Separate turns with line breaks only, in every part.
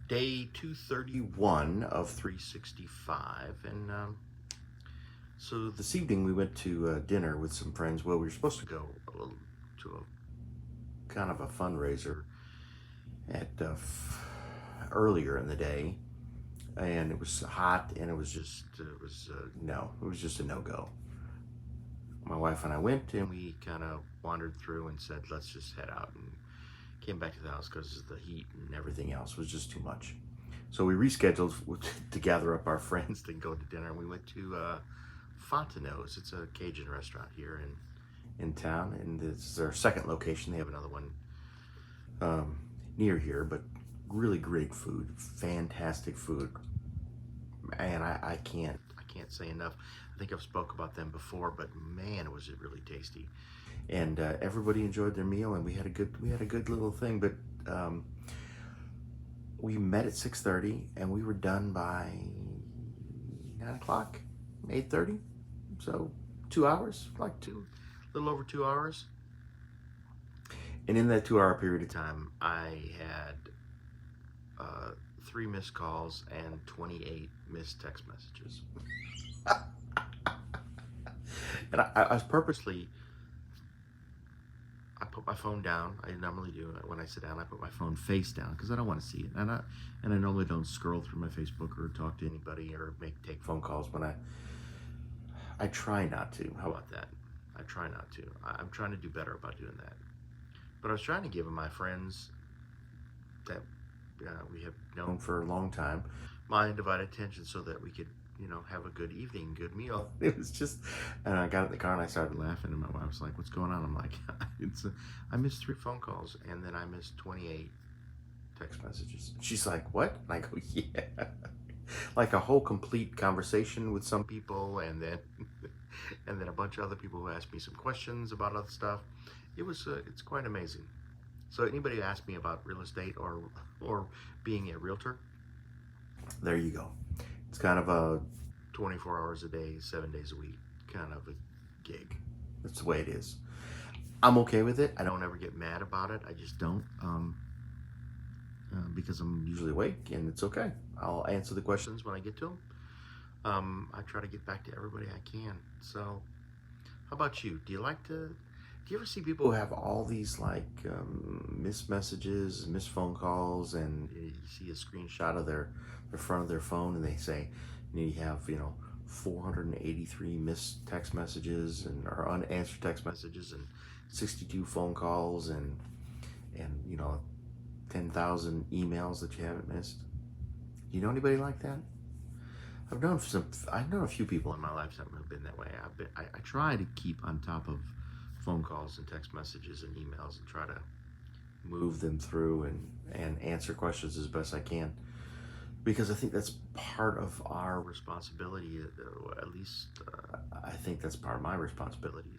Day 231 of 365, and so this evening we went to dinner with some friends. Well, we were supposed to go to a kind of a fundraiser at earlier in the day, and it was hot, and it was just it was just a no-go. My wife and I went, and we kind of wandered through and said, let's just head out, and came back to the house because the heat and everything else was just too much. So we rescheduled to gather up our friends to go to dinner. We went to Fontenot's. It's a Cajun restaurant here in town, and this is their second location. They have another one near here, but really great food, fantastic food. And I can't say enough. I think I've spoke about them before, but man, was it really tasty. And everybody enjoyed their meal, and we had a good little thing. But we met at 6:30, and we were done by 9 o'clock, 8:30. So 2 hours, a little over 2 hours. And in that 2 hour period of time, I had 3 missed calls and 28 missed text messages. And I was purposely, I put my phone down. I normally do. When I sit down, I put my phone face down because I don't want to see it. And I normally don't scroll through my Facebook or talk to anybody or take phone calls when I try not to. How about that? I try not to. I'm trying to do better about doing that. But I was trying to give my friends that we have known for a long time my undivided attention so that we could, have a good evening, good meal. It was just, and I got in the car and I started laughing, and my wife was like, what's going on? I'm like, I missed 3 phone calls, and then I missed 28 text messages. She's like, what? And I go, yeah. Like a whole complete conversation with some people, and then a bunch of other people who asked me some questions about other stuff. It's quite amazing. So anybody who asked me about real estate or being a realtor, there you go. It's kind of a 24 hours a day, 7 days a week kind of a gig. That's the way it is. I'm okay with it. I don't ever get mad about it. I just don't, because I'm usually awake, and it's okay. I'll answer the questions when I get to them. I try to get back to everybody I can. So how about you? Do you ever see people who have all these missed messages, missed phone calls, and you see a screenshot of the front of their phone, and they say, you have 483 missed text messages or unanswered text messages, and 62 phone calls, and 10,000 emails that you haven't missed. Do you know anybody like that? I've known a few people in my lifetime who have been that way. I try to keep on top of phone calls and text messages and emails and try to move them through and answer questions as best I can, because I think that's part of our responsibility. At least I think that's part of my responsibility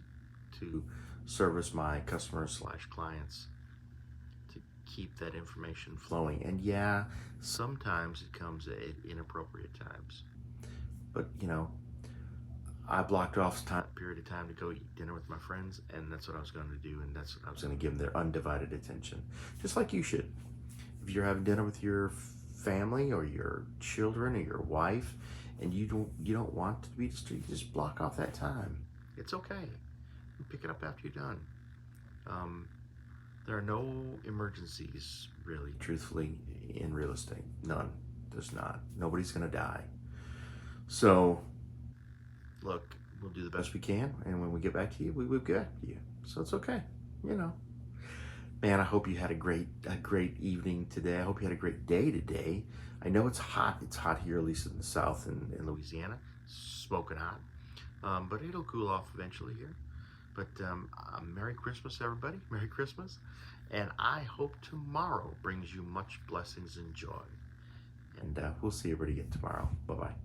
to service my customers / clients, to keep that information flowing. And yeah, sometimes it comes at inappropriate times, but I blocked off a period of time to go eat dinner with my friends, and that's what I was going to do, and that's what I was going to give them their undivided attention, just like you should. If you're having dinner with your family or your children or your wife, and you don't want to be distracted, just block off that time. It's okay. You pick it up after you're done. There are no emergencies, really, truthfully, in real estate. None. There's not. Nobody's going to die. So look, we'll do the best we can, and when we get back to you, we will get back to you. So it's okay, Man, I hope you had a great evening today. I hope you had a great day today. I know it's hot. It's hot here, at least in the South in Louisiana. Smoking hot. But it'll cool off eventually here. But Merry Christmas, everybody. Merry Christmas. And I hope tomorrow brings you much blessings and joy. And we'll see everybody again tomorrow. Bye-bye.